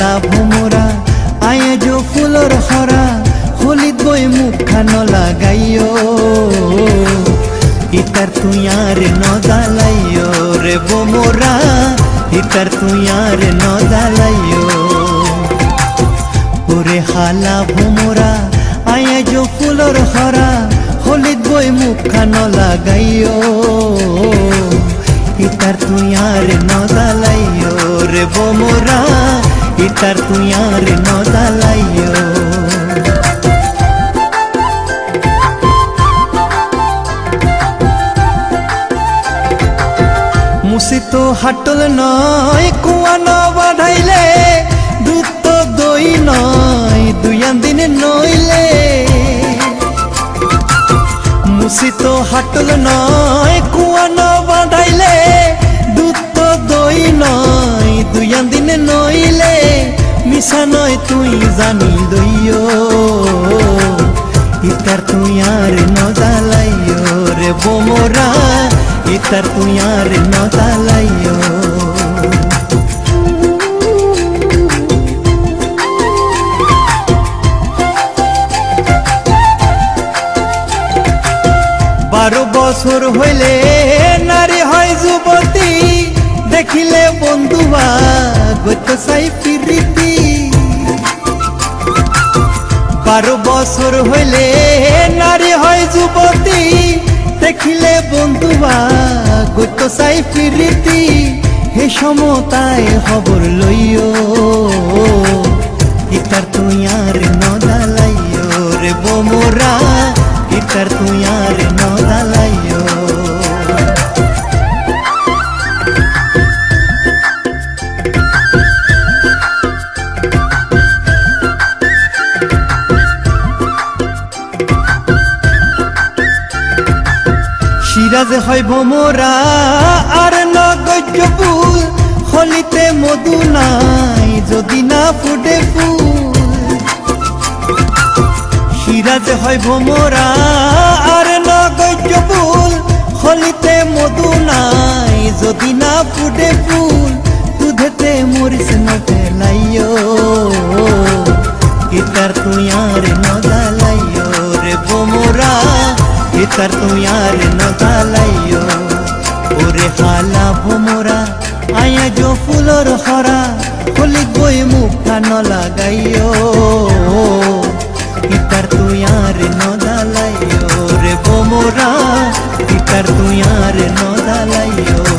हाला भोमरा आए जो फुलर हरा होलित बई मुख खान लागाइयो इतार तुयार न दालाइयो रे भोमरा इतार तुयार न दालाइयो ओरे हाला भोमरा आए जो फुलर हरा होलित बई मुख खान लागाइयो इतार तुयार न दालाइयो रे भोमरा इतार तुयार न दालाइयो मुसी तो हाटल नय कुआ न बाढ़ाइले दूध तो दई नय दुयान दिन नइले मुसी तो हाटल नय कुआ न बाढ़ाइले दूध तो दई नय दुयान दिन नइले मिसा नय तुई जानी दइयो इतार तुयार न दालाइयो रे भोमरा इतार तुयार न दालाइयो बारो बছর হইলে नारी হয় যুবতী দেখিলে বন্ধুবা গত সাই প্রীতি 12 বছর হইলে नारी হয় যুবতী देखिले बंधुबा गत साई प्रীতি हे समताय खबर लइयो इतार तुयार न दालाइयो रे भोमरा इतार तुयार न दालाइयो सिराज है भोमरा और न गज्य फूल होलिते मधु नाई जदि ना फुटे फूल सिराज है भोमरा और न गज्य फूल होलिते मधु नाई जदि ना फुटे फूल दूधते मरिस न फैलाइयो इतार तुयार न दालाइयो रे भोमरा इतार तुयार न दालाइयो ओरे हाला भोमरा आया जो फुलर हरा होलित बई मुख खान लागाइयो इतार तुयार न दालाइयो रे भोमरा इतार तुयार न दालाइयो।